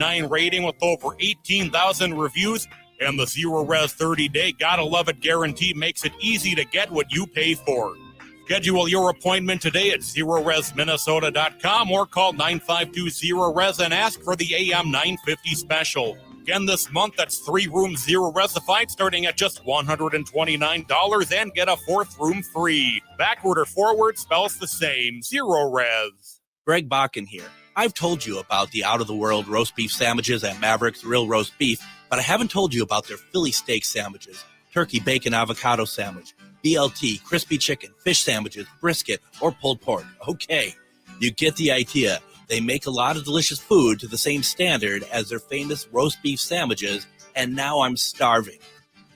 rating with over 18,000 reviews, and the Zero Res 30-day Gotta Love It guarantee makes it easy to get what you pay for. Schedule your appointment today at ZeroResMinnesota.com or call 952-ZERO-RES and ask for the AM 950 special. Again, this month, that's 3 rooms Zero Resified starting at just $129 and get a 4th room free. Backward or forward spells the same. Zero Res. Greg Bakken here. I've told you about the out-of-the-world roast beef sandwiches at Maverick's Real Roast Beef, but I haven't told you about their Philly steak sandwiches, turkey bacon avocado sandwich, BLT, crispy chicken, fish sandwiches, brisket, or pulled pork. Okay, you get the idea. They make a lot of delicious food to the same standard as their famous roast beef sandwiches, and now I'm starving.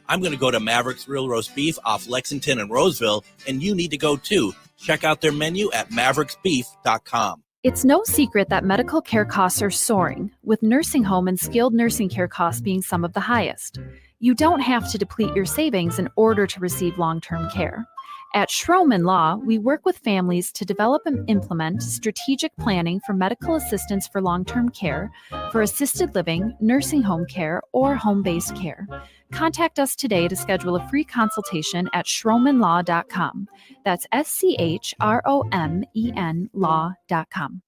I'm going to go to Maverick's Real Roast Beef off Lexington and Roseville, and you need to go too. Check out their menu at mavericksbeef.com. It's no secret that medical care costs are soaring, with nursing home and skilled nursing care costs being some of the highest. You don't have to deplete your savings in order to receive long-term care. At Schroman Law, we work with families to develop and implement strategic planning for medical assistance for long-term care, for assisted living, nursing home care, or home-based care. Contact us today to schedule a free consultation at schromenlaw.com. That's SCHROMEN law.com.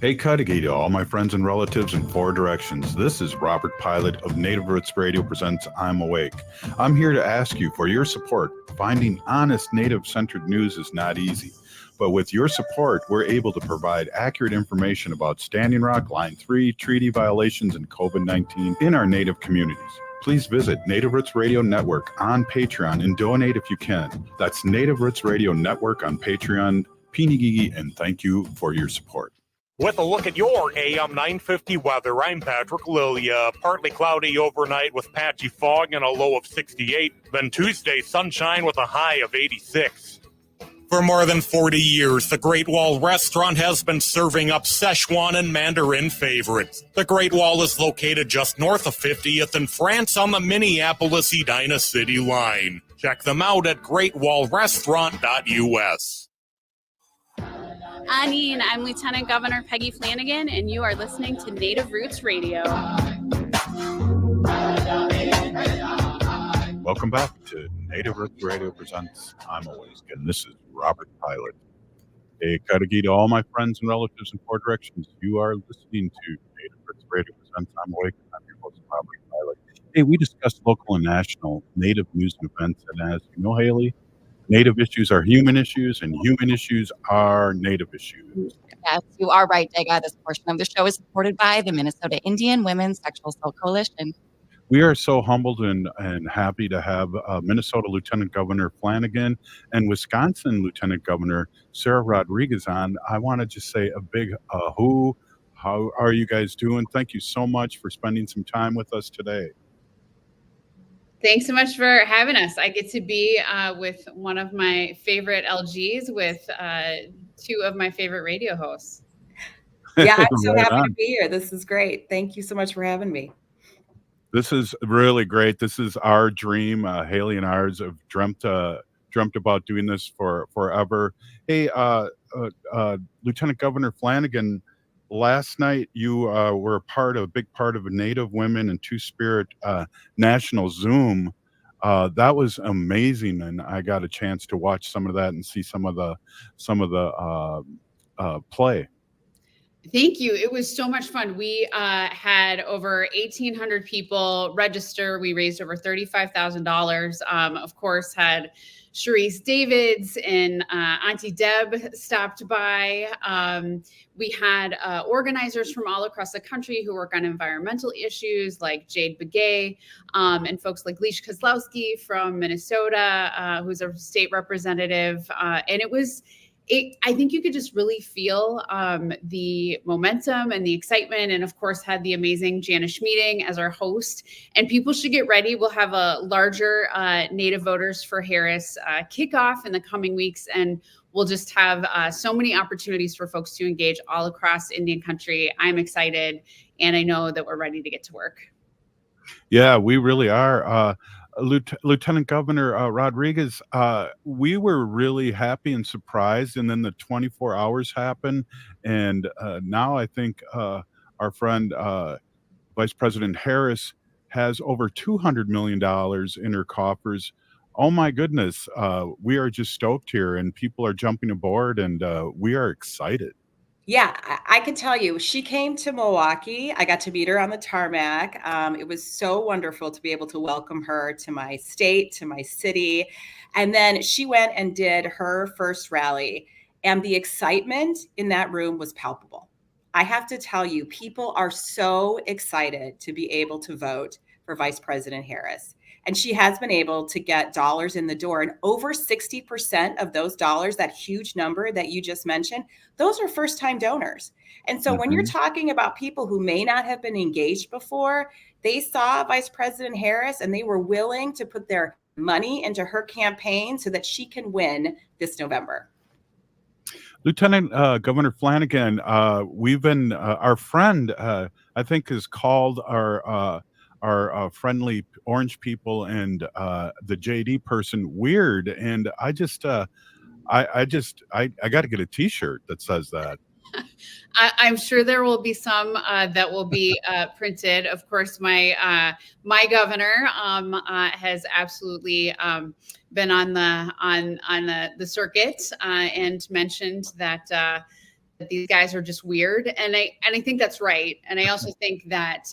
Hey, Peggy, to all my friends and relatives in 4 directions. This is Robert Pilot of Native Roots Radio presents I'm Awake. I'm here to ask you for your support. Finding honest Native-centered news is not easy. But with your support, we're able to provide accurate information about Standing Rock, Line 3, treaty violations, and COVID-19 in our Native communities. Please visit Native Roots Radio Network on Patreon and donate if you can. That's Native Roots Radio Network on Patreon. Pinigigi, and thank you for your support. With a look at your AM 950 weather, I'm Patrick Lilia. Partly cloudy overnight with patchy fog and a low of 68. Then Tuesday, sunshine with a high of 86. For more than 40 years, the Great Wall Restaurant has been serving up Szechuan and Mandarin favorites. The Great Wall is located just north of 50th in France on the Minneapolis-Edina City line. Check them out at greatwallrestaurant.us. Anine, I'm Lieutenant Governor Peggy Flanagan, and you are listening to Native Roots Radio. Welcome back to Native Roots Radio presents I'm Awake, and this is Robert Pilot. Hey, Kadagi, to all my friends and relatives in 4 directions, you are listening to Native Roots Radio presents I'm Awake, and I'm your host, Robert Pilot. Hey, we discuss local and national Native news and events, and as you know, Haley, Native issues are human issues, and human issues are Native issues. Yes, you are right, Dega. This portion of the show is supported by the Minnesota Indian Women's Sexual Assault Coalition. We are so humbled and happy to have Minnesota Lieutenant Governor Flanagan and Wisconsin Lieutenant Governor Sara Rodriguez on. I want to just say a big how are you guys doing? Thank you so much for spending some time with us today. Thanks so much for having us. I get to be with one of my favorite LGs with 2 of my favorite radio hosts. Yeah, I'm so happy to be here. This is great. Thank you so much for having me. This is really great. This is our dream. Haley and ours have dreamt about doing this for forever. Hey, Lieutenant Governor Flanagan, last night you were a big part of a Native Women and Two-Spirit national Zoom. That was amazing, and I got a chance to watch some of that and see some of the play. Thank you. It was so much fun. We had over 1,800 people register. We raised over $35,000. Of course, had Sharice Davids and Auntie Deb stopped by. We had organizers from all across the country who work on environmental issues like Jade Begay and folks like Leash Kozlowski from Minnesota, who's a state representative. And I think you could just really feel the momentum and the excitement, and of course had the amazing Janice Meeting as our host. And people should get ready. We'll have a larger Native Voters for Harris kickoff in the coming weeks, and we'll just have so many opportunities for folks to engage all across Indian country. I'm excited, and I know that we're ready to get to work. Yeah, we really are. Lieutenant Governor Rodriguez, we were really happy and surprised, and then the 24 hours happened, and now I think our friend Vice President Harris has over $200 million in her coffers. Oh my goodness, we are just stoked here, and people are jumping aboard, and we are excited. Yeah, I can tell you, she came to Milwaukee. I got to meet her on the tarmac. It was so wonderful to be able to welcome her to my state, to my city. And then she went and did her first rally, and the excitement in that room was palpable. I have to tell you, people are so excited to be able to vote for Vice President Harris. And she has been able to get dollars in the door. And over 60% of those dollars, that huge number that you just mentioned, those are first-time donors. And so when you're talking about people who may not have been engaged before, they saw Vice President Harris and they were willing to put their money into her campaign so that she can win this November. Lieutenant Governor Flanagan, we've been our friend, I think, has called our friendly orange people and the JD person weird, and I got to get a T-shirt that says that. I'm sure there will be some that will be printed. Of course, my governor has absolutely been on the circuit and mentioned that these guys are just weird, and I think that's right. And I also think that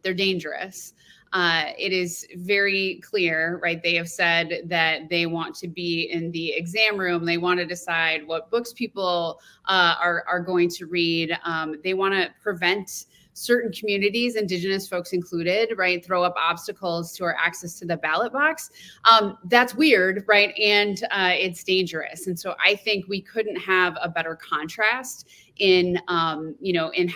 they're dangerous. It is very clear, right? They have said that they want to be in the exam room. They want to decide what books people are going to read. They want to prevent certain communities, Indigenous folks included, right, throw up obstacles to our access to the ballot box. That's weird, right? And it's dangerous. And so I think we couldn't have a better contrast in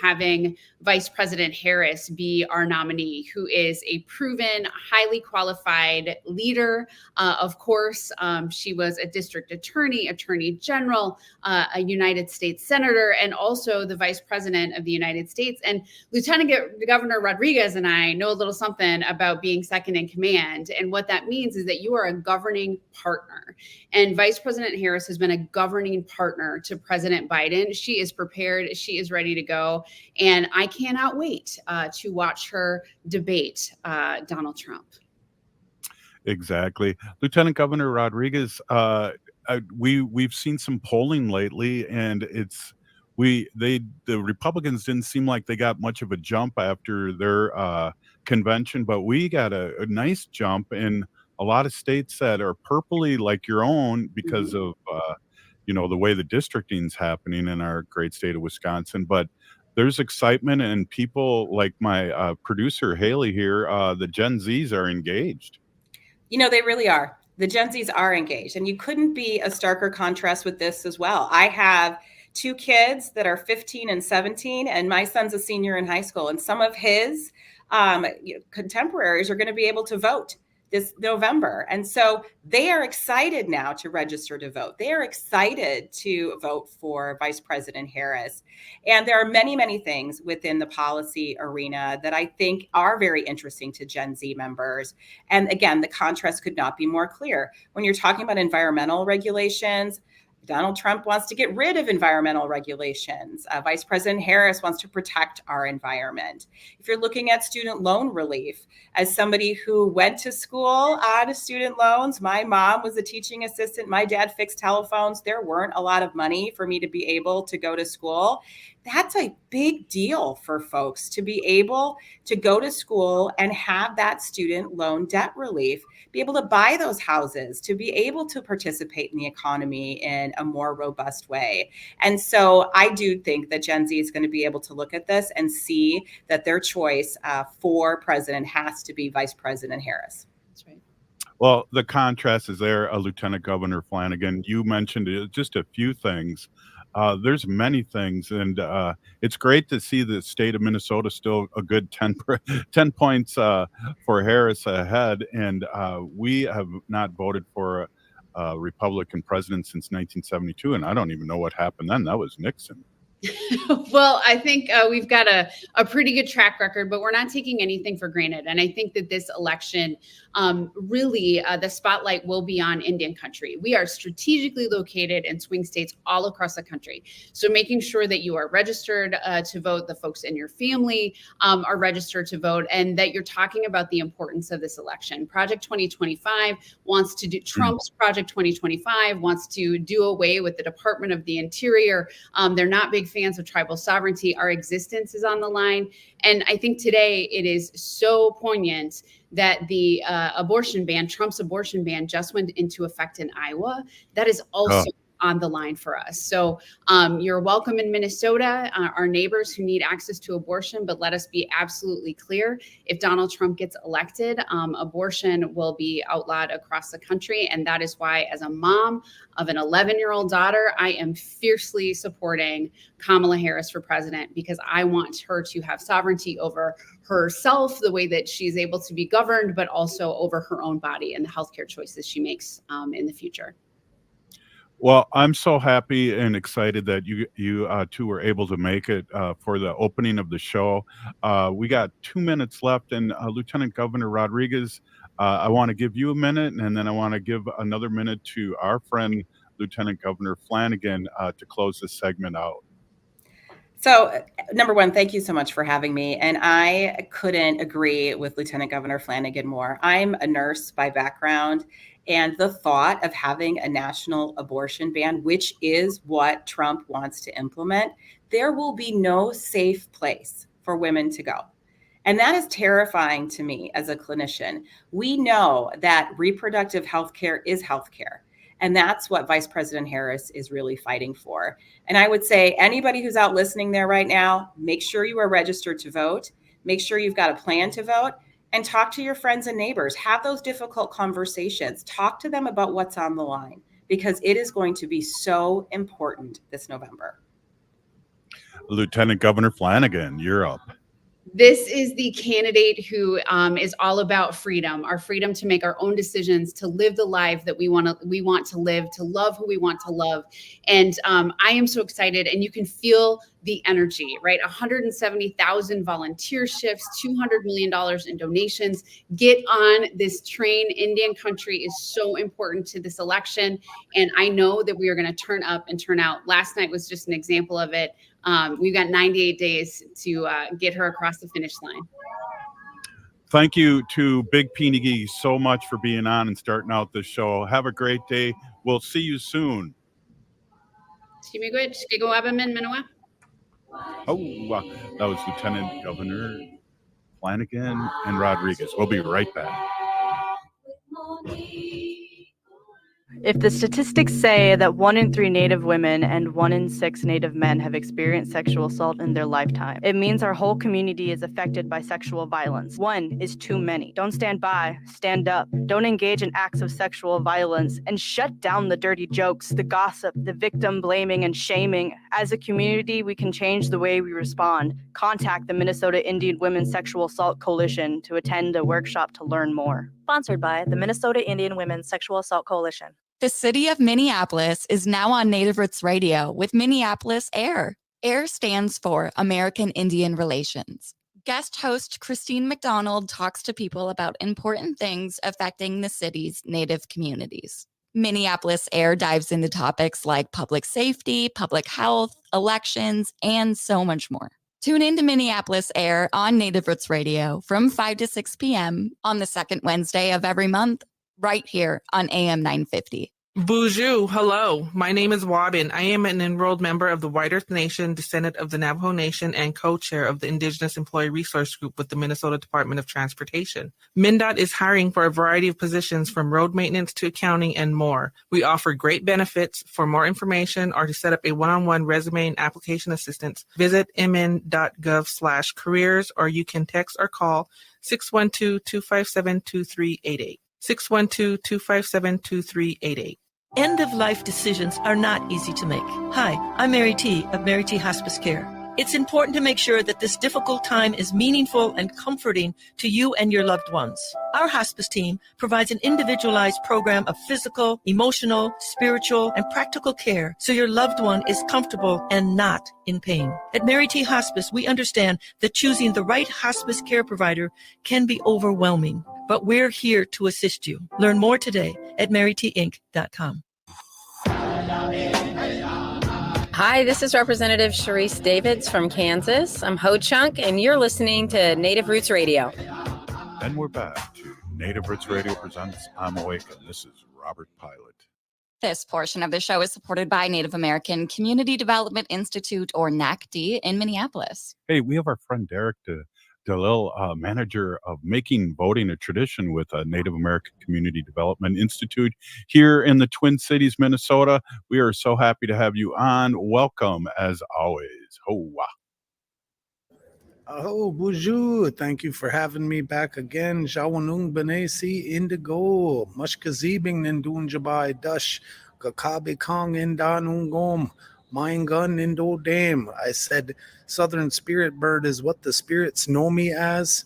having Vice President Harris be our nominee, who is a proven, highly qualified leader. Of course, she was a district attorney, attorney general, a United States senator, and also the vice president of the United States. And Lieutenant Governor Rodriguez and I know a little something about being second in command. And what that means is that you are a governing partner. And Vice President Harris has been a governing partner to President Biden. She is prepared. She is ready to go. And I cannot wait to watch her debate Donald Trump. Exactly. Lieutenant Governor Rodriguez, we've seen some polling lately, and the Republicans didn't seem like they got much of a jump after their convention, but we got a nice jump in a lot of states that are purpley like your own because of the way the districting is happening in our great state of Wisconsin. But there's excitement, and people like my producer Haley here, the Gen Zs are engaged. They really are. The Gen Zs are engaged, and you couldn't be a starker contrast with this as well. I have two kids that are 15 and 17, and my son's a senior in high school, and some of his contemporaries are going to be able to vote this November. And so they are excited now to register to vote. They are excited to vote for Vice President Harris. And there are many, many things within the policy arena that I think are very interesting to Gen Z members. And again, the contrast could not be more clear. When you're talking about environmental regulations, Donald Trump wants to get rid of environmental regulations. Vice President Harris wants to protect our environment. If you're looking at student loan relief, as somebody who went to school on student loans, my mom was a teaching assistant. My dad fixed telephones. There weren't a lot of money for me to be able to go to school. That's a big deal for folks to be able to go to school and have that student loan debt relief, be able to buy those houses, to be able to participate in the economy in a more robust way. And so I do think that Gen Z is going to be able to look at this and see that their choice for president has to be Vice President Harris. That's right. Well, the contrast is there, Lieutenant Governor Flanagan. You mentioned just a few things. There's many things, and it's great to see the state of Minnesota still a good 10 points for Harris ahead, and we have not voted for a Republican president since 1972, and I don't even know what happened then. That was Nixon. Well, I think we've got a pretty good track record, but we're not taking anything for granted. And I think that this election, really, the spotlight will be on Indian country. We are strategically located in swing states all across the country. So making sure that you are registered to vote, the folks in your family are registered to vote, and that you're talking about the importance of this election. Project 2025 wants to do, Trump's Project 2025 wants to do away with the Department of the Interior. They're not big fans of tribal sovereignty. Our existence is on the line. And I think today it is so poignant that the abortion ban, Trump's abortion ban, just went into effect in Iowa. That is also on the line for us. So you're welcome in Minnesota, our neighbors who need access to abortion, but let us be absolutely clear. If Donald Trump gets elected, abortion will be outlawed across the country. And that is why, as a mom of an 11-year-old daughter, I am fiercely supporting Kamala Harris for president, because I want her to have sovereignty over herself, the way that she's able to be governed, but also over her own body and the healthcare choices she makes in the future. Well, I'm so happy and excited that you two were able to make it for the opening of the show. We got 2 minutes left, and Lieutenant Governor Rodriguez, I want to give you a minute, and then I want to give another minute to our friend Lieutenant Governor Flanagan to close this segment out. So, number one, thank you so much for having me. And I couldn't agree with Lieutenant Governor Flanagan more. I'm a nurse by background, and the thought of having a national abortion ban, which is what Trump wants to implement, there will be no safe place for women to go. And that is terrifying to me as a clinician. We know that reproductive health care is health care. And that's what Vice President Harris is really fighting for. And I would say anybody who's out listening there right now, make sure you are registered to vote. Make sure you've got a plan to vote, and talk to your friends and neighbors. Have those difficult conversations. Talk to them about what's on the line, because it is going to be so important this November. Lieutenant Governor Flanagan, you're up. This is the candidate who is all about freedom, our freedom to make our own decisions, to live the life that we want to live, to love who we want to love. And I am so excited, and you can feel the energy, right? 170,000 volunteer shifts, $200 million in donations. Get on this train. Indian country is so important to this election. And I know that we are going to turn up and turn out. Last night was just an example of it. We've got 98 days to get her across the finish line. Thank you to Big Peggy so much for being on and starting out this show. Have a great day. We'll see you soon. Oh, that was Lieutenant Governor Flanagan and Rodriguez. We'll be right back. If the statistics say that 1 in 3 Native women and 1 in 6 Native men have experienced sexual assault in their lifetime, it means our whole community is affected by sexual violence. 1 is too many. Don't stand by, stand up. Don't engage in acts of sexual violence, and shut down the dirty jokes, the gossip, the victim blaming and shaming. As a community, we can change the way we respond. Contact the Minnesota Indian Women's Sexual Assault Coalition to attend a workshop to learn more. Sponsored by the Minnesota Indian Women's Sexual Assault Coalition. The city of Minneapolis is now on Native Roots Radio with Minneapolis AIR. AIR stands for American Indian Relations. Guest host Christine McDonald talks to people about important things affecting the city's Native communities. Minneapolis AIR dives into topics like public safety, public health, elections, and so much more. Tune in to Minneapolis AIR on Native Roots Radio from 5 to 6 p.m. on the second Wednesday of every month, right here on AM 950. Bonjour, hello. My name is Wabin. I am an enrolled member of the White Earth Nation, descendant of the Navajo Nation, and co-chair of the Indigenous Employee Resource Group with the Minnesota Department of Transportation. MnDOT is hiring for a variety of positions from road maintenance to accounting and more. We offer great benefits. For more information or to set up a one-on-one resume and application assistance, visit mn.gov/careers, or you can text or call 612-257-2388. 612-257-2388. End-of-life decisions are not easy to make. Hi, I'm Mary T. of Mary T. Hospice Care. It's important to make sure that this difficult time is meaningful and comforting to you and your loved ones. Our hospice team provides an individualized program of physical, emotional, spiritual, and practical care so your loved one is comfortable and not in pain. At Mary T. Hospice, we understand that choosing the right hospice care provider can be overwhelming, but we're here to assist you. Learn more today at marytinc.com. Hi, this is Representative Sharice Davids from Kansas. I'm Ho Chunk, and you're listening to Native Roots Radio. And we're back to Native Roots Radio presents I'm Awake, and this is Robert Pilot. This portion of the show is supported by Native American Community Development Institute, or NACDI, in Minneapolis. Hey, we have our friend Darek Delille, manager of Making Voting a Tradition with Native American Community Development Institute here in the Twin Cities, Minnesota. We are so happy to have you on. Welcome, as always. Hoa. Oh, bonjour. Thank you for having me back again. Jawanung Benesi Indigo. Mushkazibing Nindun Jabai Dush. Kakabe Kong Indanungom. Mine gun Indo Dame. I said Southern Spirit Bird is what the spirits know me as.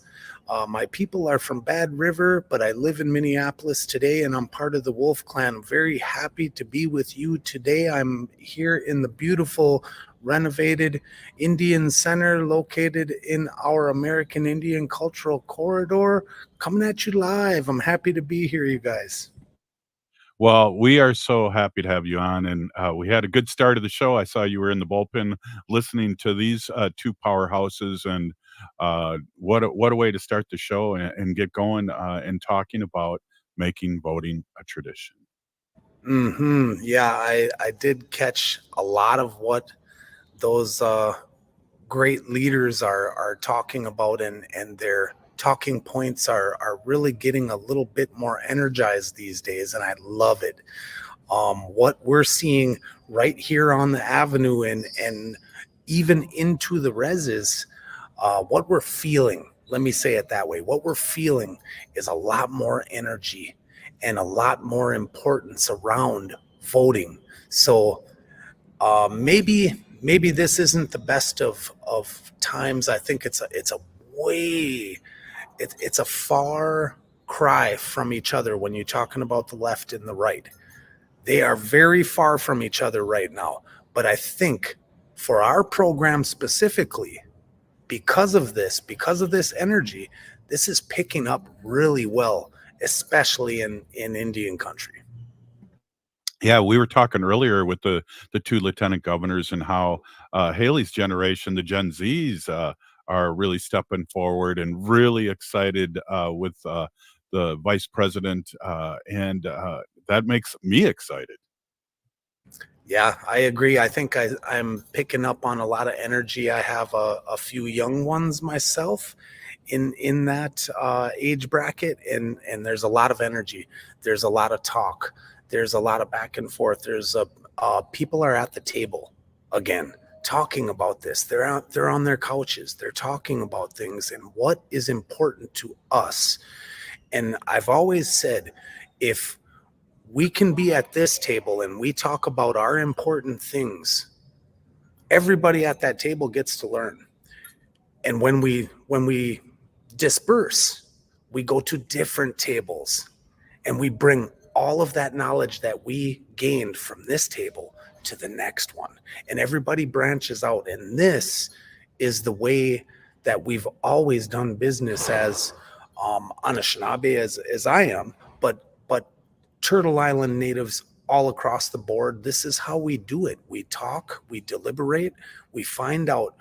My people are from Bad River, but I live in Minneapolis today, and I'm part of the Wolf Clan. I'm very happy to be with you today. I'm here in the beautiful, renovated Indian Center located in our American Indian Cultural Corridor. Coming at you live. I'm happy to be here, you guys. Well, we are so happy to have you on, and we had a good start of the show. I saw you were in the bullpen listening to these two powerhouses, and what a way to start the show and get going and talking about making voting a tradition. Yeah, I did catch a lot of what those great leaders are talking about, and their talking points are really getting a little bit more energized these days, and I love it. What we're seeing right here on the avenue and even into the reses, what we're feeling, let me say it that way, what we're feeling is a lot more energy and a lot more importance around voting. So maybe this isn't the best of times. I think it's a far cry from each other when you're talking about the left and the right. They are very far from each other right now. But I think for our program specifically, because of this energy, this is picking up really well, especially in Indian country. Yeah, we were talking earlier with the two lieutenant governors and how Haley's generation, the Gen Zs, are really stepping forward and really excited with the vice president, and that makes me excited. Yeah, I agree. I think I'm picking up on a lot of energy. I have a few young ones myself in that age bracket, and there's a lot of energy. There's a lot of talk. There's a lot of back and forth. There's people are at the table again, talking about this. They're on their couches. They're talking about things and what is important to us. And I've always said, if we can be at this table and we talk about our important things, everybody at that table gets to learn. And when we disperse, we go to different tables and we bring all of that knowledge that we gained from this table to the next one, and everybody branches out. And this is the way that we've always done business as Anishinaabe, as I am, but Turtle Island natives all across the board. This is how we do it. We talk, we deliberate, we find out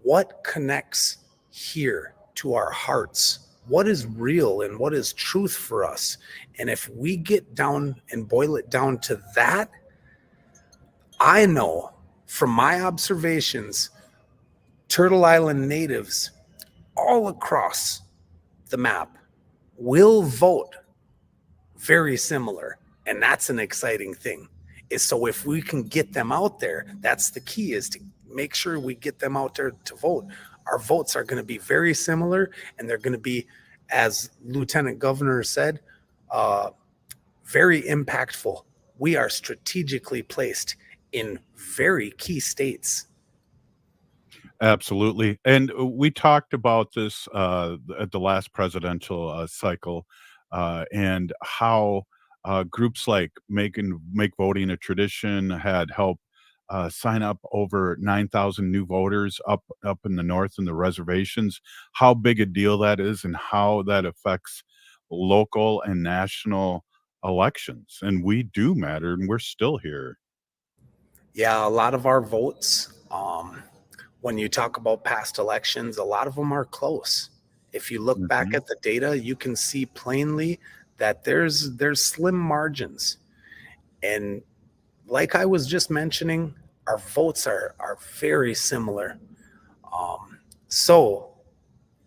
what connects here to our hearts, what is real and what is truth for us. And if we get down and boil it down to that, I know from my observations, Turtle Island natives all across the map will vote very similar. And that's an exciting thing. So if we can get them out there, that's the key, is to make sure we get them out there to vote. Our votes are going to be very similar, and they're going to be, as Lieutenant Governor said, very impactful. We are strategically placed in very key states. Absolutely. And we talked about this at the last presidential cycle, and how groups like Make Voting a Tradition had helped sign up over 9,000 new voters up in the north in the reservations. How big a deal that is, and how that affects local and national elections. And we do matter, and we're still here. Yeah, a lot of our votes, when you talk about past elections, a lot of them are close. If you look back at the data, you can see plainly that there's slim margins. And like I was just mentioning, our votes are very similar. So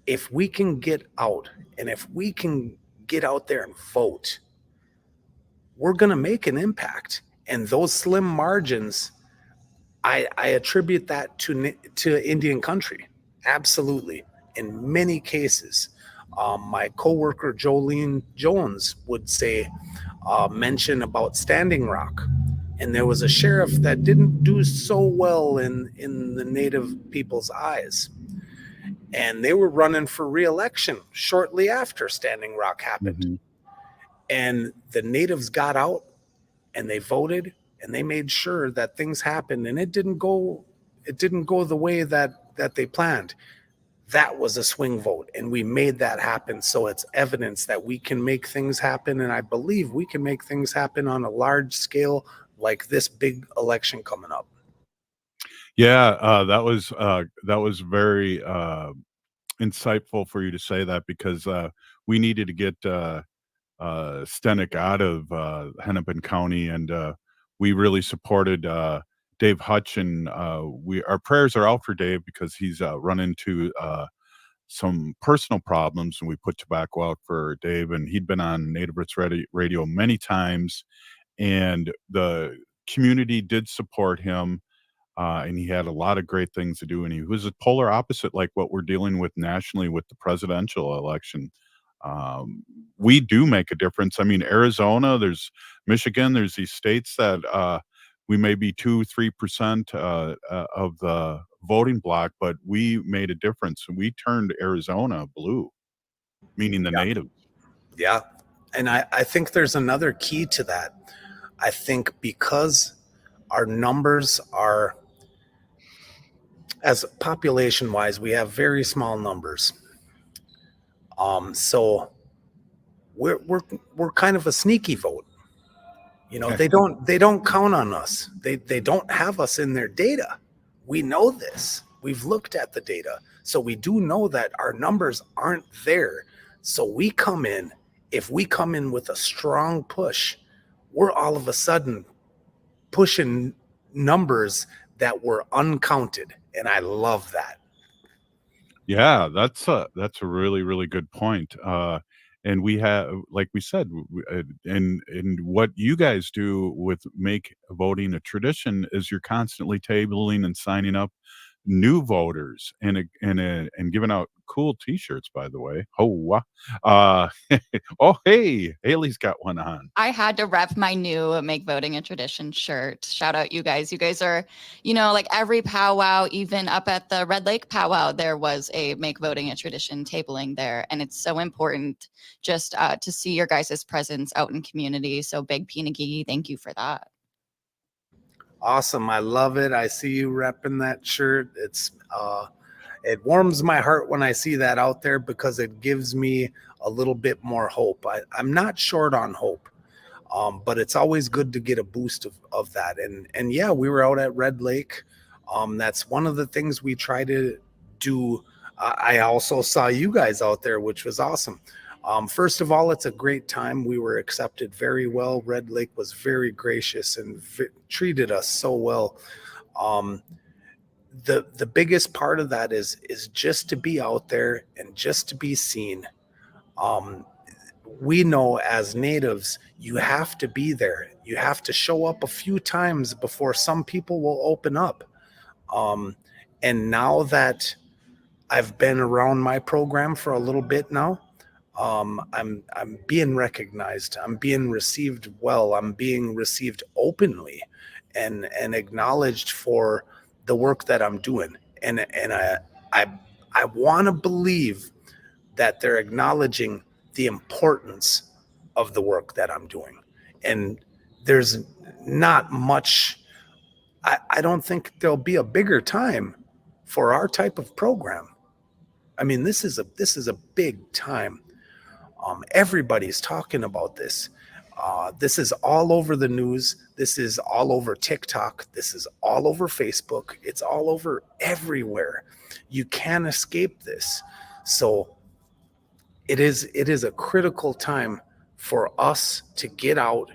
if we can get out, and if we can get out there and vote, we're going to make an impact. And those slim margins, I attribute that to Indian country. Absolutely. In many cases, my coworker Jolene Jones would mention about Standing Rock. And there was a sheriff that didn't do so well in the Native people's eyes. And they were running for re-election shortly after Standing Rock happened. And the Natives got out and they voted, and they made sure that things happened, and it didn't go the way that they planned. That was a swing vote, and we made that happen. So it's evidence that we can make things happen, and I believe we can make things happen on a large scale like this big election coming up. Yeah, that was very insightful for you to say that, because we needed to get Stenick out of Hennepin County, and we really supported Dave Hutch, and our prayers are out for Dave because he's run into some personal problems, and we put tobacco out for Dave, and he'd been on Native Roots Radio many times, and the community did support him. And he had a lot of great things to do, and he was a polar opposite, like what we're dealing with nationally with the presidential election. We do make a difference. I mean, Arizona, there's Michigan, there's these states that we may be 2-3% of the voting block, but we made a difference. We turned Arizona blue, meaning the natives. Yeah. And I think there's another key to that. I think because our numbers are, as population wise, we have very small numbers. So we're kind of a sneaky vote. You know, they don't count on us. They don't have us in their data. We know this. We've looked at the data. So we do know that our numbers aren't there. So we come in, if we come in with a strong push, we're all of a sudden pushing numbers that were uncounted. And I love that. Yeah, that's a really, really good point. And we have, like we said, and what you guys do with Make Voting a Tradition is you're constantly tabling and signing up new voters, and giving out cool T-shirts. By the way, oh hey, Haley's got one on. I had to rep my new Make Voting a Tradition shirt. Shout out you guys. You guys are, like every powwow, even up at the Red Lake powwow, there was a Make Voting a Tradition tabling there. And it's so important just to see your guys' presence out in community. So Big Pinagigi, thank you for that. Awesome. I love it. I see you repping that shirt. It warms my heart when I see that out there, because it gives me a little bit more hope. I'm not short on hope, but it's always good to get a boost of that. And yeah, we were out at Red Lake. That's one of the things we try to do. I also saw you guys out there, which was awesome. First of all, it's a great time. We were accepted very well. Red Lake was very gracious and treated us so well. The biggest part of that is just to be out there and just to be seen. We know as natives, you have to be there. You have to show up a few times before some people will open up. And now that I've been around my program for a little bit now, I'm being recognized. I'm being received well. I'm being received openly and acknowledged for the work that I'm doing. And I want to believe that they're acknowledging the importance of the work that I'm doing. And there's not much, I don't think there'll be a bigger time for our type of program. I mean, this is a big time. Everybody's talking about this. This is all over the news. This is all over TikTok. This is all over Facebook. It's all over everywhere. You can't escape this. So it is a critical time for us to get out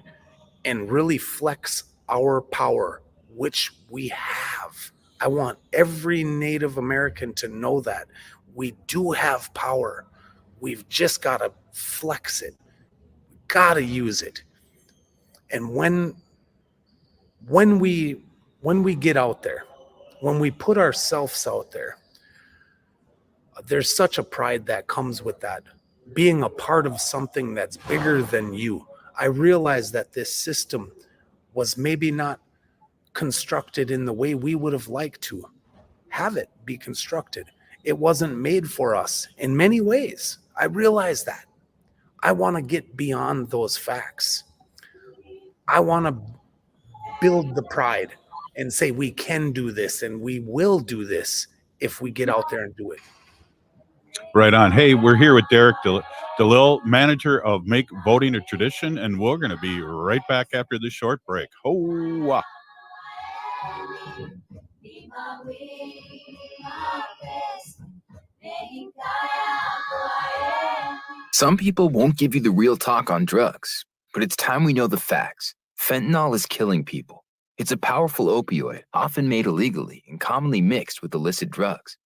and really flex our power, which we have. I want every Native American to know that we do have power. We've just got to flex it. Got to use it. And when we get out there, when we put ourselves out there, there's such a pride that comes with that. Being a part of something that's bigger than you. I realize that this system was maybe not constructed in the way we would have liked to have it be constructed. It wasn't made for us in many ways. I realize that. I want to get beyond those facts. I want to build the pride and say we can do this and we will do this if we get out there and do it. Right on. Hey, we're here with Darek Delille, manager of Make Voting a Tradition, and we're going to be right back after this short break. Ho-wah. Some people won't give you the real talk on drugs, but it's time we know the facts. Fentanyl is killing people. It's a powerful opioid, often made illegally and commonly mixed with illicit drugs.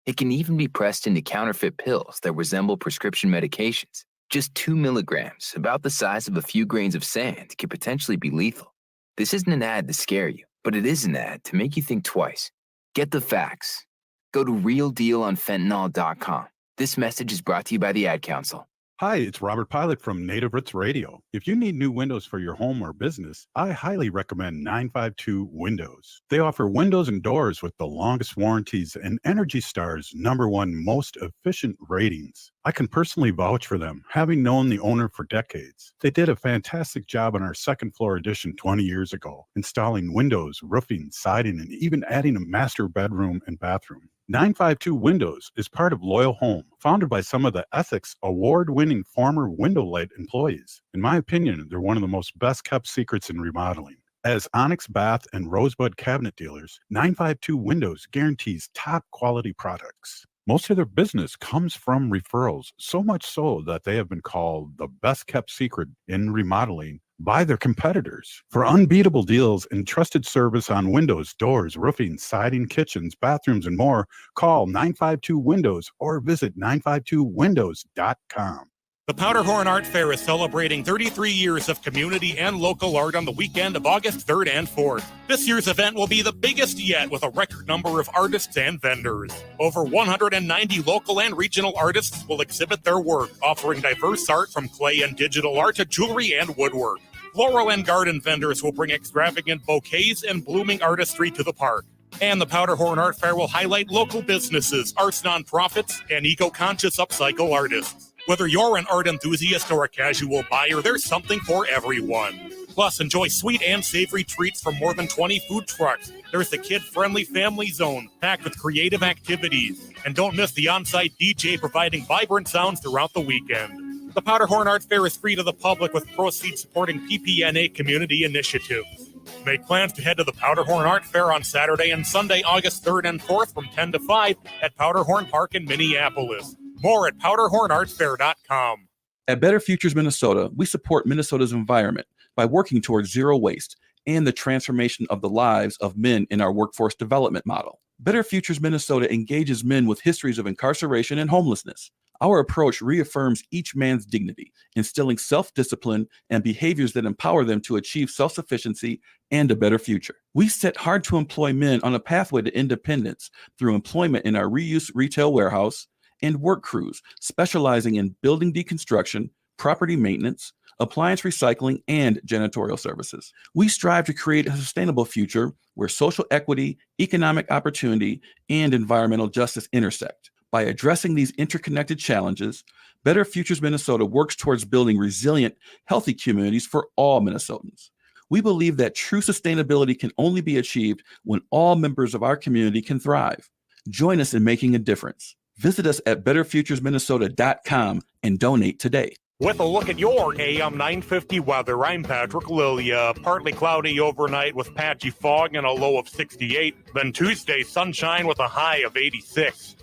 It can even be pressed into counterfeit pills that resemble prescription medications. Just 2 milligrams, about the size of a few grains of sand, can potentially be lethal. This isn't an ad to scare you, but it is an ad to make you think twice. Get the facts. Go to realdealonfentanyl.com. This message is brought to you by the Ad Council. Hi, it's Robert Pilot from Native Roots Radio. If you need new windows for your home or business, I highly recommend 952 Windows. They offer windows and doors with the longest warranties and Energy Star's #1 most efficient ratings. I can personally vouch for them, having known the owner for decades. They did a fantastic job on our second floor addition 20 years ago, installing windows, roofing, siding, and even adding a master bedroom and bathroom. 952 Windows is part of Loyal Home, founded by some of the Ethics Award-winning former Window Light employees. In my opinion, they're one of the most best-kept secrets in remodeling. As Onyx Bath and Rosebud cabinet dealers, 952 Windows guarantees top-quality products. Most of their business comes from referrals, so much so that they have been called the best-kept secret in remodeling by their competitors. For unbeatable deals and trusted service on windows, doors, roofing, siding, kitchens, bathrooms, and more, call 952 Windows or visit 952windows.com. The Powderhorn Art Fair is celebrating 33 years of community and local art on the weekend of August 3rd and 4th. This year's event will be the biggest yet, with a record number of artists and vendors. Over 190 local and regional artists will exhibit their work, offering diverse art from clay and digital art to jewelry and woodwork. Floral and garden vendors will bring extravagant bouquets and blooming artistry to the park. And the Powderhorn Art Fair will highlight local businesses, arts nonprofits, and eco-conscious upcycle artists. Whether you're an art enthusiast or a casual buyer, there's something for everyone. Plus, enjoy sweet and savory treats from more than 20 food trucks. There's the kid-friendly family zone, packed with creative activities. And don't miss the on-site DJ providing vibrant sounds throughout the weekend. The Powderhorn Art Fair is free to the public, with proceeds supporting PPNA community initiatives. Make plans to head to the Powderhorn Art Fair on Saturday and Sunday, August 3rd and 4th from 10 to 5 at Powderhorn Park in Minneapolis. More at powderhornartfair.com. At Better Futures Minnesota, we support Minnesota's environment by working towards zero waste and the transformation of the lives of men in our workforce development model. Better Futures Minnesota engages men with histories of incarceration and homelessness. Our approach reaffirms each man's dignity, instilling self-discipline and behaviors that empower them to achieve self-sufficiency and a better future. We set hard-to-employ men on a pathway to independence through employment in our reuse retail warehouse and work crews specializing in building deconstruction, property maintenance, appliance recycling, and janitorial services. We strive to create a sustainable future where social equity, economic opportunity, and environmental justice intersect. By addressing these interconnected challenges, Better Futures Minnesota works towards building resilient, healthy communities for all Minnesotans. We believe that true sustainability can only be achieved when all members of our community can thrive. Join us in making a difference. Visit us at betterfuturesminnesota.com and donate today. With a look at your AM 950 weather, I'm Patrick Lilia. Partly cloudy overnight with patchy fog and a low of 68. Then Tuesday, sunshine with a high of 86.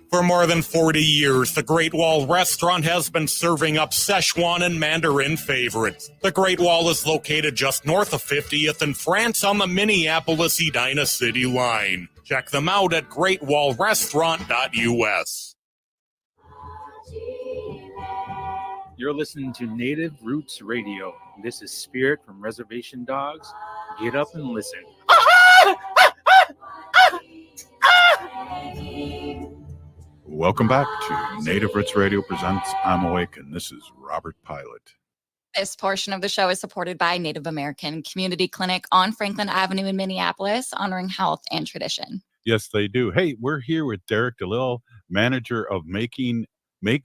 For more than 40 years, the Great Wall Restaurant has been serving up Szechuan and Mandarin favorites. The Great Wall is located just north of 50th in France on the Minneapolis-Edina City line. Check them out at greatwallrestaurant.us. You're listening to Native Roots Radio. This is Spirit from Reservation Dogs. Get up and listen. Welcome back to Native Roots Radio presents I'm Awake, and this is Robert Pilot. This portion of the show is supported by Native American Community Clinic on Franklin Avenue in Minneapolis, honoring health and tradition. Yes, they do. Hey, we're here with Darek, Delille, manager of Make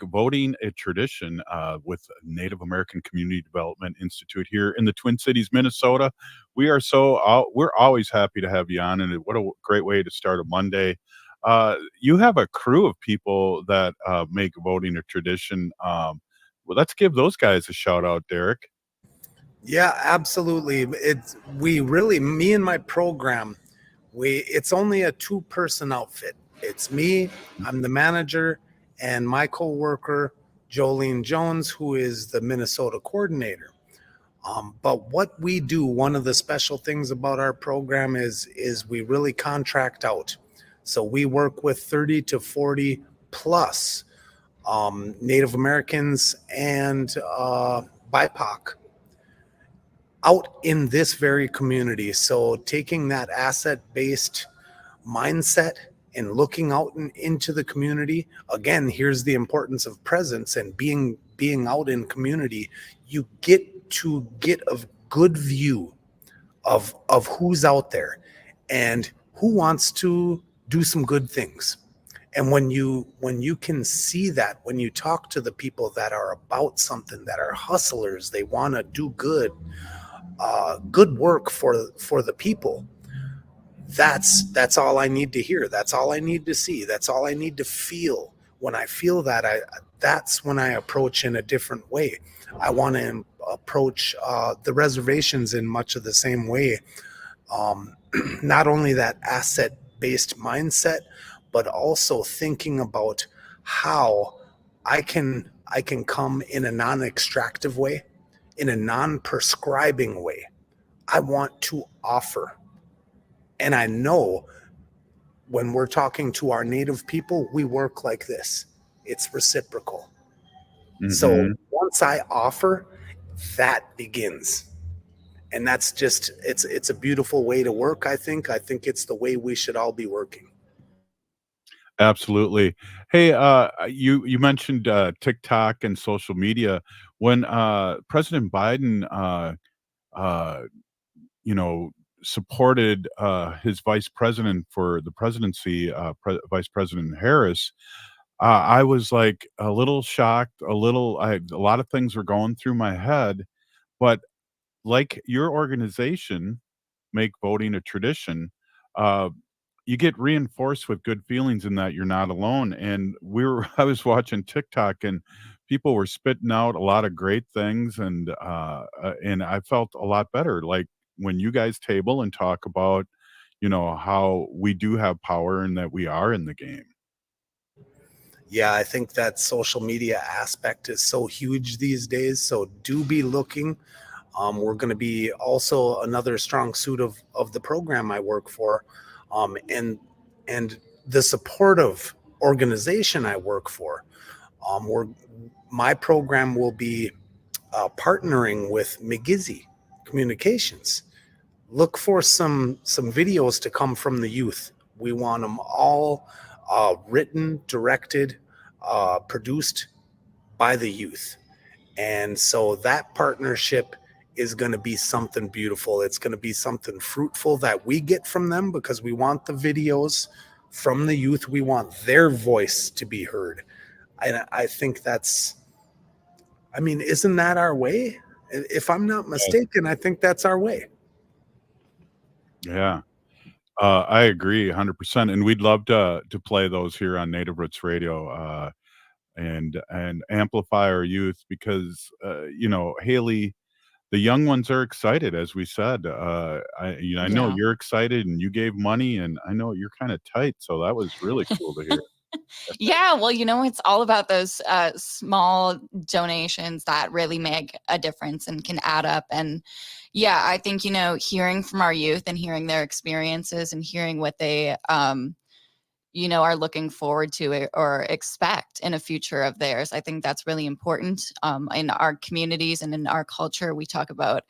Voting a Tradition with Native American Community Development Institute here in the Twin Cities, Minnesota. We're always happy to have you on, and what a great way to start a Monday. You have a crew of people that make voting a tradition. Well, let's give those guys a shout out, Darek. Yeah, absolutely. Me and my program, it's only a 2-person outfit. It's me, I'm the manager, and my co-worker, Jolene Jones, who is the Minnesota coordinator. But what we do, one of the special things about our program is we really contract out. So we work with 30 to 40 plus Native Americans and BIPOC out in this very community. So taking that asset-based mindset and looking out into the community, again, here's the importance of presence and being out in community. You get to get a good view of who's out there and who wants to do some good things. And when you can see that, when you talk to the people that are about something, that are hustlers, they want to do good work for the people, that's all I need to hear. That's all I need to see. That's all I need to feel. When I feel that, that's when I approach in a different way. I want to approach the reservations in much of the same way. Not only that asset-based mindset, but also thinking about how I can come in a non-extractive way, in a non-prescribing way. I want to offer. And I know when we're talking to our Native people, we work like this. It's reciprocal. Mm-hmm. So once I offer, that begins. And that's just, it's a beautiful way to work, I think. I think it's the way we should all be working. Absolutely. Hey, you mentioned TikTok and social media. When President Biden, supported his vice president for the presidency, Vice President Harris, I was like a little shocked, a lot of things were going through my head, but like your organization, Make Voting a Tradition, you get reinforced with good feelings in that you're not alone. And I was watching TikTok and people were spitting out a lot of great things, and I felt a lot better. Like when you guys table and talk about, how we do have power and that we are in the game. Yeah, I think that social media aspect is so huge these days. So do be looking. We're going to be also another strong suit of the program I work for. And the supportive organization I work for. My program will be partnering with McGizzy Communications. Look for some videos to come from the youth. We want them all written, directed, produced by the youth. And so that partnership is going to be something beautiful. It's going to be something fruitful that we get from them, because we want the videos from the youth. We want their voice to be heard. And I think that's, I mean, isn't that our way? If I'm not mistaken, I think that's our way. Yeah. I agree 100%. And we'd love to play those here on Native Roots Radio, and amplify our youth, because, Haley, the young ones are excited, as we said. I know Yeah. you're excited, and you gave money, and I know you're kind of tight. So that was really cool to hear. Yeah, well, it's all about those small donations that really make a difference and can add up. And yeah, I think, hearing from our youth and hearing their experiences and hearing what they, are looking forward to or expect in a future of theirs. I think that's really important. In our communities and in our culture, we talk about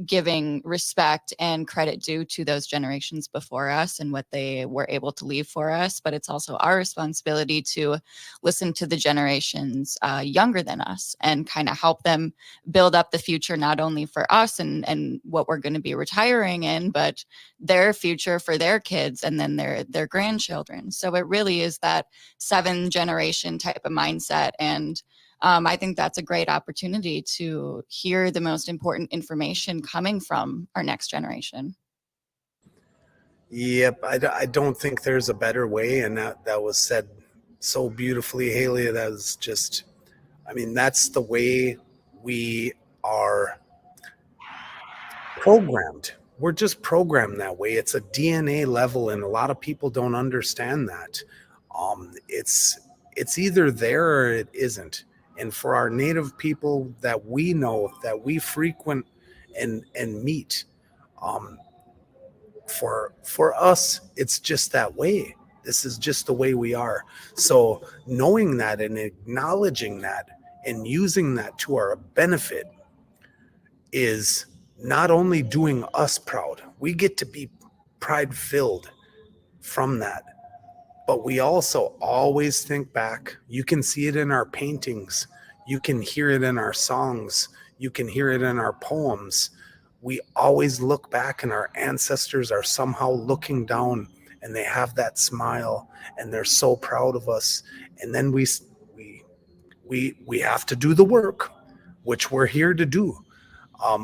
giving respect and credit due to those generations before us and what they were able to leave for us. But it's also our responsibility to listen to the generations younger than us and kind of help them build up the future, not only for us and what we're going to be retiring in, but their future for their kids and then their grandchildren. So it really is that 7-generation type of mindset. And I think that's a great opportunity to hear the most important information coming from our next generation. Yep, I don't think there's a better way, and that was said so beautifully, Haley. That was just, I mean, that's the way we are programmed. We're just programmed that way. It's a DNA level, and a lot of people don't understand that. It's either there or it isn't. And for our Native people that we know, that we frequent and meet, for us, it's just that way. This is just the way we are. So knowing that and acknowledging that and using that to our benefit is not only doing us proud. We get to be pride filled from that. But we also always think back. You can see it in our paintings. You can hear it in our songs. You can hear it in our poems. We always look back, and our ancestors are somehow looking down, and they have that smile, and they're so proud of us. And then we have to do the work, which we're here to do.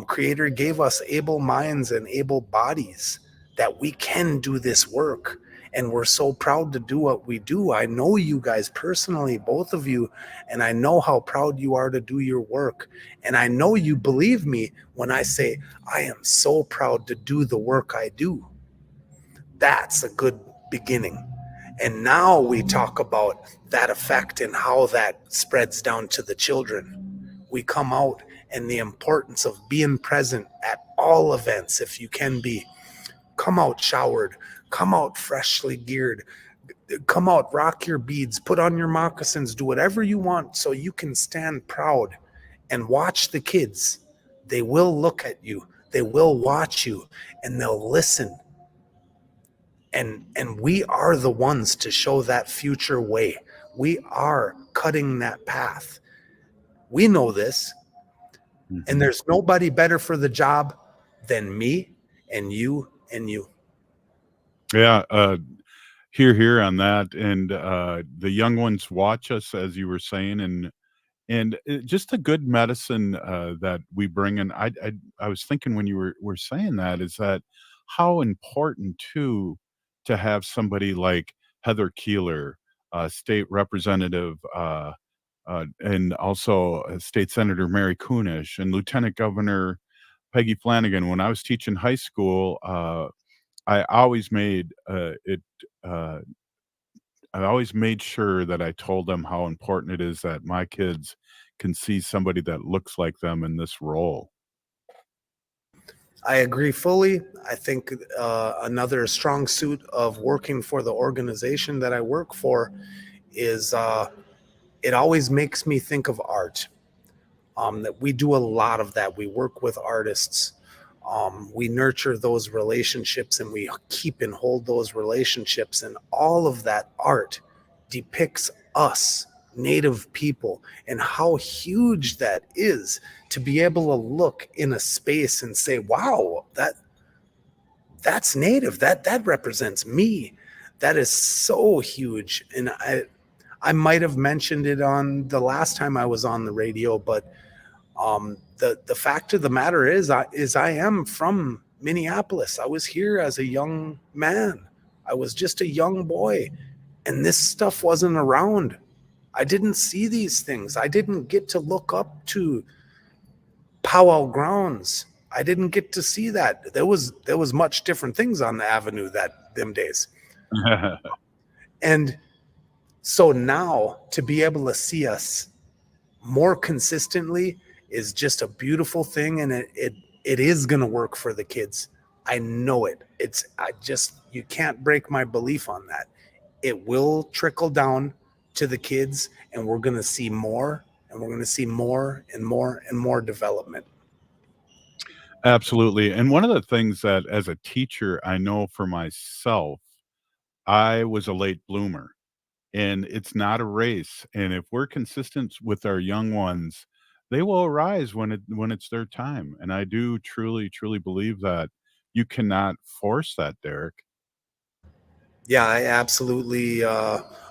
Creator gave us able minds and able bodies that we can do this work. And we're so proud to do what we do. I know you guys personally, both of you, and I know how proud you are to do your work. And I know you believe me when I say, I am so proud to do the work I do. That's a good beginning. And now we talk about that effect and how that spreads down to the children. We come out and the importance of being present at all events, if you can be. Come out showered, come out freshly geared, come out, rock your beads, put on your moccasins, do whatever you want so you can stand proud and watch the kids. They will look at you, they will watch you, and they'll listen. And we are the ones to show that future way. We are cutting that path. We know this. And there's nobody better for the job than me and you and you. Yeah, here on that. And the young ones watch us, as you were saying, and just a good medicine that we bring in. I was thinking when you were saying that, is that how important too to have somebody like Heather Keeler, state representative, and also State Senator Mary Kunish and Lieutenant Governor Peggy Flanagan. When I was teaching high school, I always made I always made sure that I told them how important it is that my kids can see somebody that looks like them in this role. I agree fully. I think another strong suit of working for the organization that I work for is it always makes me think of art. That we do a lot of that. We work with artists. We nurture those relationships and we keep and hold those relationships. And all of that art depicts us Native people and how huge that is to be able to look in a space and say, wow, that's Native. That represents me. That is so huge. And I might have mentioned it on the last time I was on the radio, but the fact of the matter is I am from Minneapolis. I was here as a young man. I was just a young boy, and this stuff wasn't around. I didn't see these things. I didn't get to look up to powwow grounds. I didn't get to see that. There was much different things on the avenue them days. And so now to be able to see us more consistently is just a beautiful thing, and it is going to work for the kids. I know it. You can't break my belief on that. It will trickle down to the kids, and we're going to see more, and we're going to see more and more and more development. Absolutely. And one of the things that as a teacher, I know for myself, I was a late bloomer, and it's not a race. And if we're consistent with our young ones, they will arise when it's their time. And I do truly, truly believe that you cannot force that, Darek. Yeah, I absolutely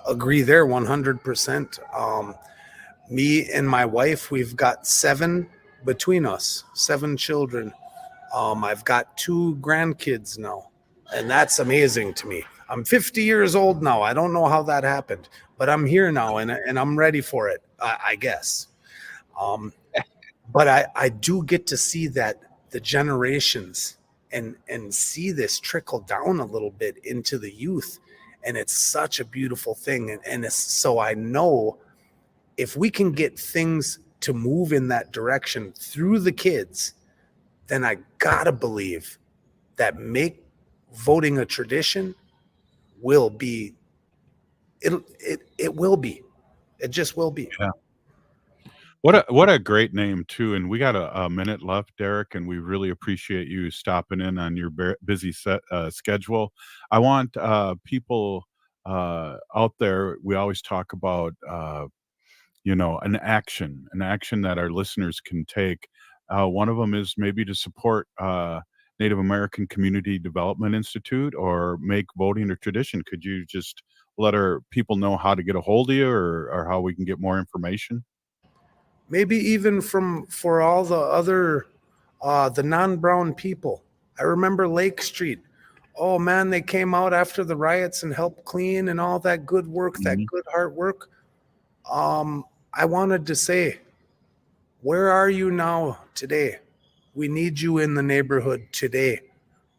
agree there 100%. Me and my wife, we've got 7 between us, 7 children. I've got 2 grandkids now, and that's amazing to me. I'm 50 years old now. I don't know how that happened, but I'm here now, and I'm ready for it, I guess. But I do get to see that the generations and see this trickle down a little bit into the youth, and it's such a beautiful thing. And so I know if we can get things to move in that direction through the kids, then I gotta believe that make voting a tradition will be. It will be. It just will be. Yeah. What a great name too. And we got a minute left, Darek, and we really appreciate you stopping in on your busy schedule. I want people out there. We always talk about an action that our listeners can take. One of them is maybe to support Native American Community Development Institute or make voting a tradition. Could you just let our people know how to get a hold of you or how we can get more information? Maybe even for all the other the non-brown people. I remember Lake Street. Oh man, they came out after the riots and helped clean and all that good work, that good hard work. I wanted to say, where are you now today? We need you in the neighborhood today.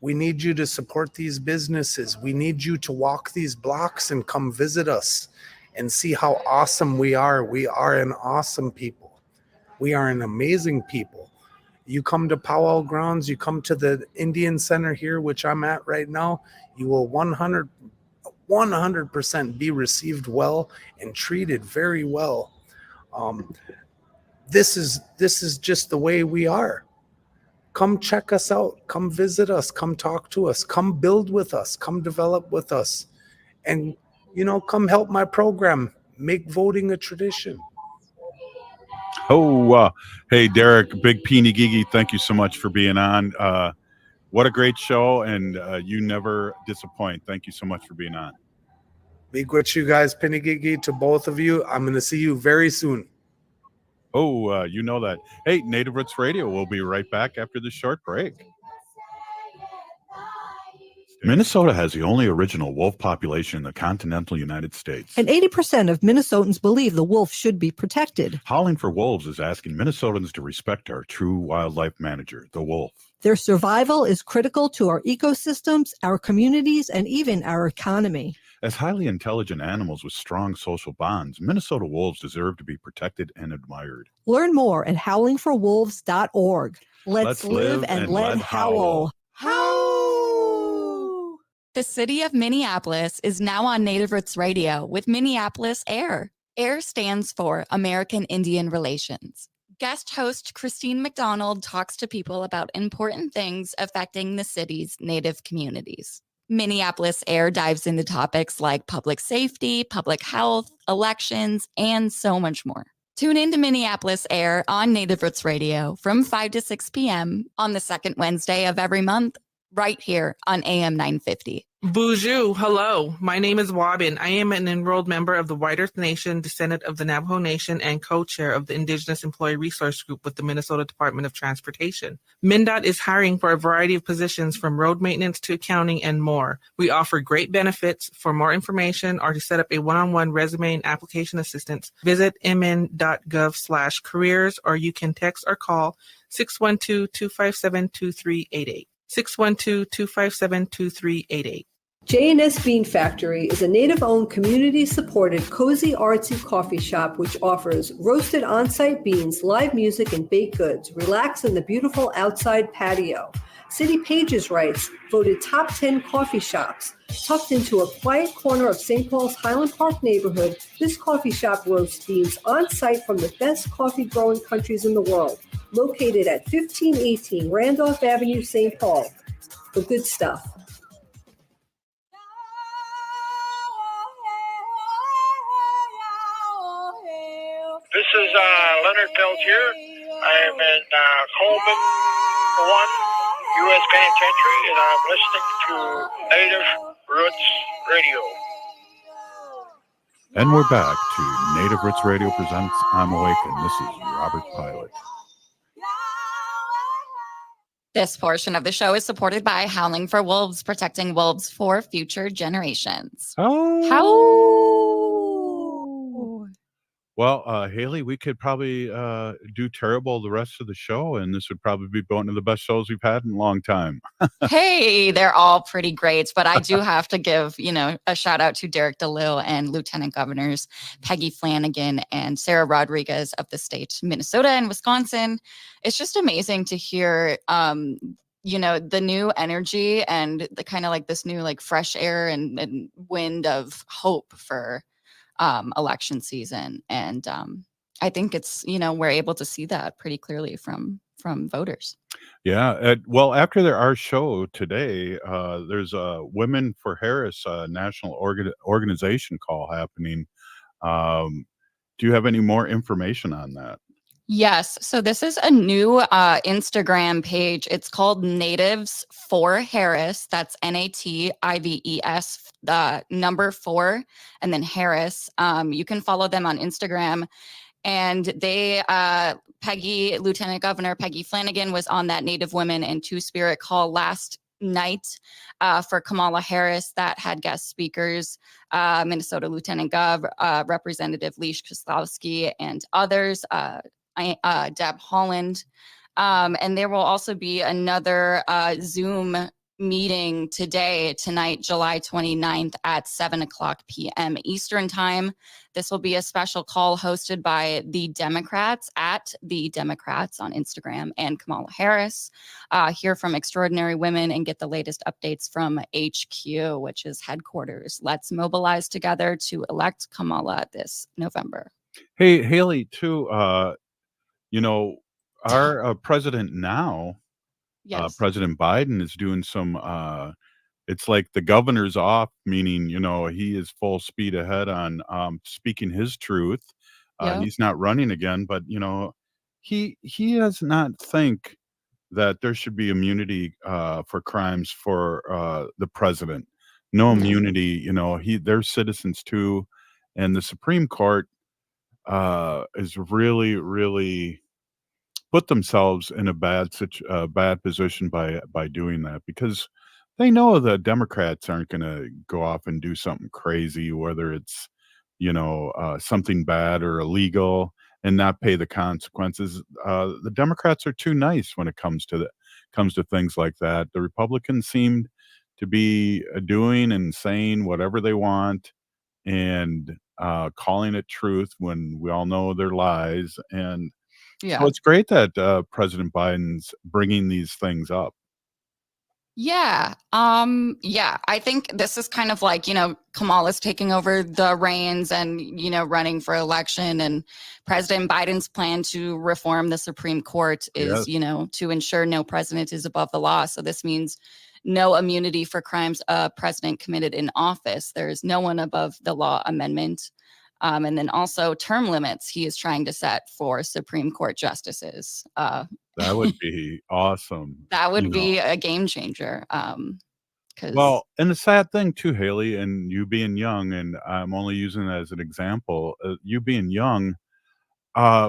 We need you to support these businesses. We need you to walk these blocks and come visit us and see how awesome we are. We are an awesome people. We are an amazing people. You come to Powwow Grounds, you come to the Indian Center here, which I'm at right now, you will 100% be received well and treated very well. This is just the way we are. Come check us out. Come visit us. Come talk to us. Come build with us. Come develop with us. And, come help my program make voting a tradition. Oh, hey, Darek, Big Peeny Gigi, thank you so much for being on. What a great show, and you never disappoint. Thank you so much for being on. Big with you guys, Penny Gigi, to both of you. I'm going to see you very soon. Oh, you know that. Hey, Native Roots Radio, we'll be right back after this short break. Minnesota has the only original wolf population in the continental United States. And 80% of Minnesotans believe the wolf should be protected. Howling for Wolves is asking Minnesotans to respect our true wildlife manager, the wolf. Their survival is critical to our ecosystems, our communities, and even our economy. As highly intelligent animals with strong social bonds, Minnesota wolves deserve to be protected and admired. Learn more at howlingforwolves.org. Let's live and let howl. The city of Minneapolis is now on Native Roots Radio with Minneapolis AIR. AIR stands for American Indian Relations. Guest host Christine McDonald talks to people about important things affecting the city's Native communities. Minneapolis Air dives into topics like public safety, public health, elections, and so much more. Tune in to Minneapolis Air on Native Roots Radio from 5 to 6 p.m. on the second Wednesday of every month, right here on AM 950. Bonjour, hello. My name is Wabin. I am an enrolled member of the White Earth Nation, descendant of the Navajo Nation, and co-chair of the Indigenous Employee Resource Group with the Minnesota Department of Transportation. MnDOT is hiring for a variety of positions from road maintenance to accounting and more. We offer great benefits. For more information or to set up a one-on-one resume and application assistance, visit mn.gov/careers, or you can text or call 612-257-2388. 612-257-2388. J&S Bean Factory is a native-owned, community-supported, cozy, artsy coffee shop which offers roasted on-site beans, live music, and baked goods. Relax in the beautiful outside patio. City Pages writes, voted top 10 coffee shops. Tucked into a quiet corner of St. Paul's Highland Park neighborhood, this coffee shop roasts beans on-site from the best coffee-growing countries in the world. Located at 1518 Randolph Avenue, St. Paul. The good stuff. This is Leonard Peltier. I am in Coleman 1, U.S. Penitentiary, and I'm listening to Native Roots Radio. And we're back to Native Roots Radio presents I'm Awake, and this is Robert Pilot. This portion of the show is supported by Howling for Wolves, protecting wolves for future generations. Well, Haley, we could probably do terrible the rest of the show, and this would probably be one of the best shows we've had in a long time. Hey, they're all pretty great, but I do have to give, a shout out to Darek Delille and Lieutenant Governors Peggy Flanagan and Sara Rodriguez of the state, Minnesota and Wisconsin. It's just amazing to hear, the new energy and the kind of like this new like fresh air and wind of hope for election season. And I think it's, we're able to see that pretty clearly from voters. Yeah. Well, after our show today, there's a Women for Harris national organization call happening. Do you have any more information on that? Yes. So this is a new Instagram page. It's called Natives for Harris. That's NATIVES, the number 4, and then Harris. You can follow them on Instagram. And they, Lieutenant Governor Peggy Flanagan was on that Native Women and Two-Spirit call last night for Kamala Harris that had guest speakers, Minnesota Lieutenant Gov, Representative Leish Koslowski, and others. Deb Holland. And there will also be another Zoom meeting tonight, July 29th at 7:00 p.m. Eastern Time. This will be a special call hosted by the Democrats at the Democrats on Instagram and Kamala Harris. Hear from extraordinary women and get the latest updates from HQ, which is headquarters. Let's mobilize together to elect Kamala this November. Hey, Haley, too, our president now, yes. President Biden is doing some, it's like the governor's off, meaning, he is full speed ahead on speaking his truth. Yeah. He's not running again, but, he does not think that there should be immunity for crimes for the president. No immunity, they're citizens too. And the Supreme Court is really, really put themselves in a bad position by doing that, because they know the Democrats aren't going to go off and do something crazy, whether it's something bad or illegal, and not pay the consequences. The Democrats are too nice when it comes to things like that. The Republicans seem to be doing and saying whatever they want and calling it truth when we all know they're lies. And Yeah. so it's great that President Biden's bringing these things up. Yeah. I think this is kind of like, Kamala's taking over the reins and, running for election, and President Biden's plan to reform the Supreme Court is, Yes. to ensure no president is above the law. So this means no immunity for crimes a president committed in office. There's no one above the law amendment. And then also term limits he is trying to set for Supreme Court justices. That would be awesome. That would you know. be a game changer. Because Well, and the sad thing too, Haley, and you being young, and I'm only using that as an example, you being young,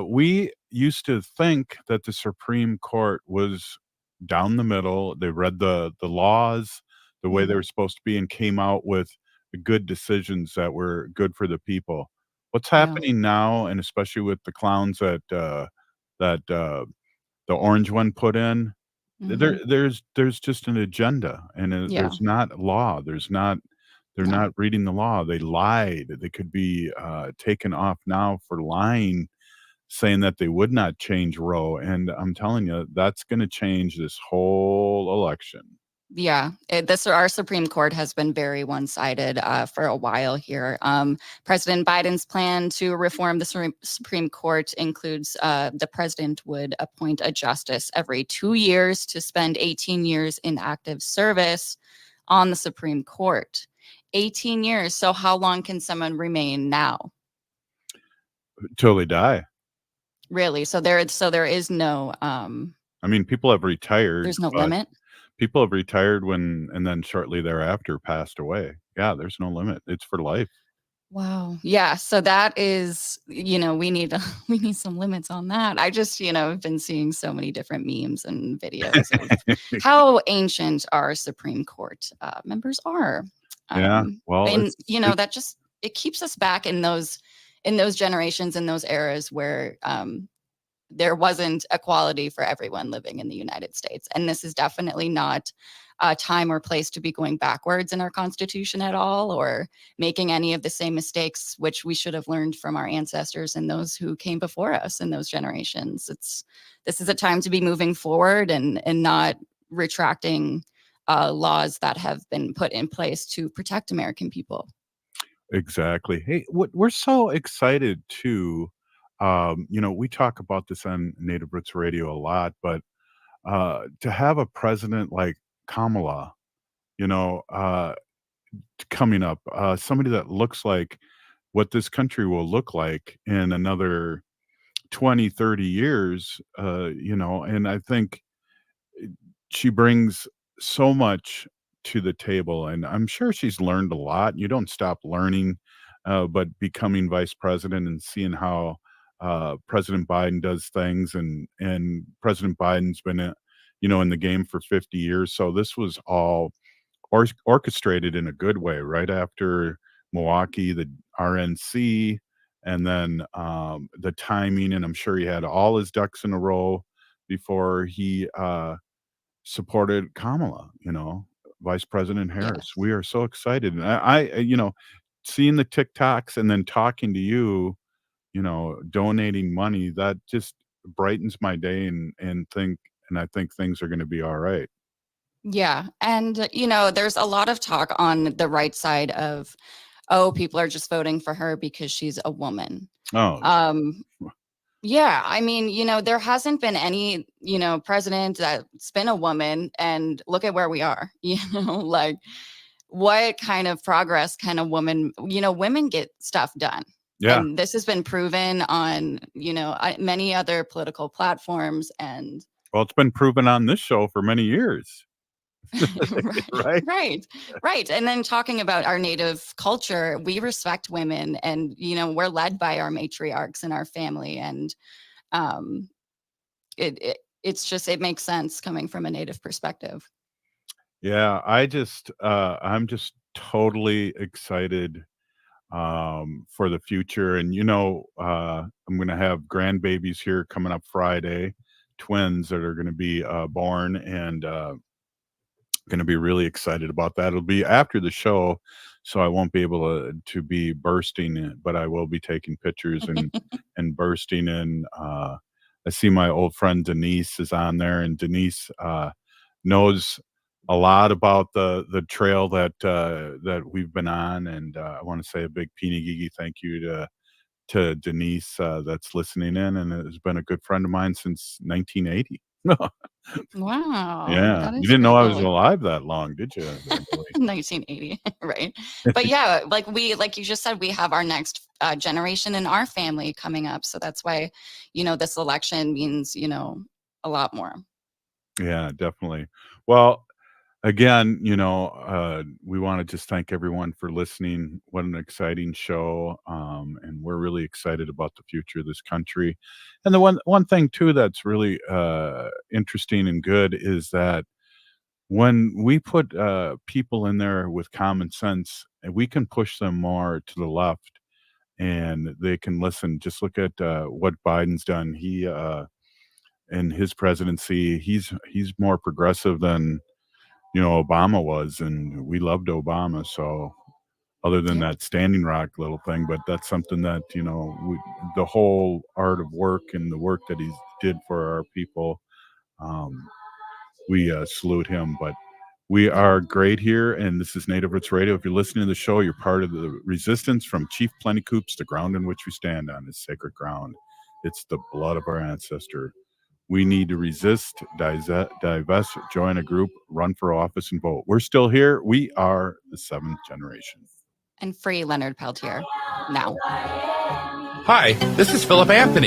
we used to think that the Supreme Court was down the middle. They read the laws the way they were supposed to be and came out with good decisions that were good for the people. What's happening now, and especially with the clowns that the orange one put in, there's just an agenda, and there's not law. They're not reading the law. They lied. They could be taken off now for lying, saying that they would not change Roe. And I'm telling you, that's going to change this whole election. Yeah, our Supreme Court has been very one-sided for a while here. President Biden's plan to reform the Supreme Court includes the president would appoint a justice every 2 years to spend 18 years in active service on the Supreme Court. 18 years. So how long can someone remain now? Till they die. Really? So there is no. I mean, people have retired. There's no limit. People have retired and then shortly thereafter passed away. Yeah, there's no limit. It's for life. Wow. Yeah. So that is, we need some limits on that. I just, have been seeing so many different memes and videos of how ancient our Supreme Court members are. Yeah. Well, and that just, it keeps us back in those generations, in those eras where there wasn't equality for everyone living in the United States. And this is definitely not a time or place to be going backwards in our Constitution at all, or making any of the same mistakes, which we should have learned from our ancestors and those who came before us in those generations. This is a time to be moving forward and not retracting laws that have been put in place to protect American people. Exactly. Hey, we're so excited too. We talk about this on Native Roots Radio a lot, but to have a president like Kamala, coming up, somebody that looks like what this country will look like in another 20, 30 years, and I think she brings so much to the table, and I'm sure she's learned a lot. You don't stop learning, but becoming vice president and seeing how President Biden does things, and President Biden's been, in the game for 50 years. So this was all orchestrated in a good way. Right after Milwaukee, the RNC, and then the timing, and I'm sure he had all his ducks in a row before he supported Kamala, Vice President Harris. Yes. We are so excited. And I seeing the TikToks and then talking to you, donating money, that just brightens my day, and I think things are going to be all right. Yeah. And, there's a lot of talk on the right side of, people are just voting for her because she's a woman. Oh, yeah. I mean, there hasn't been any, president that's been a woman, and look at where we are, like what kind of progress can a woman, women get stuff done. Yeah. And this has been proven on, many other political platforms. And well, it's been proven on this show for many years. Right. And then talking about our Native culture, we respect women, and, we're led by our matriarchs in our family. And it makes sense coming from a Native perspective. Yeah. I'm just totally excited for the future. And, I'm going to have grandbabies here coming up Friday, twins that are going to be born, and going to be really excited about that. It'll be after the show, so I won't be able to be bursting, but I will be taking pictures and bursting in. I see my old friend Denise is on there, and Denise knows a lot about the trail that we've been on, and I want to say a big Peeny thank you to Denise that's listening in, and has been a good friend of mine since 1980. Wow. Yeah, that you is didn't know I was really alive that long, did you? 1980, right? But yeah, like you just said, we have our next generation in our family coming up. So that's why, this election means, a lot more. Yeah, definitely. Well, again, we want to just thank everyone for listening. What an exciting show. And we're really excited about the future of this country. And the one thing too that's really interesting and good is that when we put people in there with common sense, we can push them more to the left and they can listen. Just look at what Biden's done. He in his presidency, he's more progressive than Obama was, and we loved Obama. So other than that Standing Rock little thing, but that's something that, the whole art of work and the work that he did for our people, we salute him. But we are great here, and this is Native Roots Radio. If you're listening to the show, you're part of the resistance. From Chief Plenty Coops, the ground in which we stand on is sacred ground. It's the blood of our ancestor. We need to resist, divest, join a group, run for office, and vote. We're still here. We are the seventh generation. And free Leonard Peltier now. Hi, this is Philip Anthony.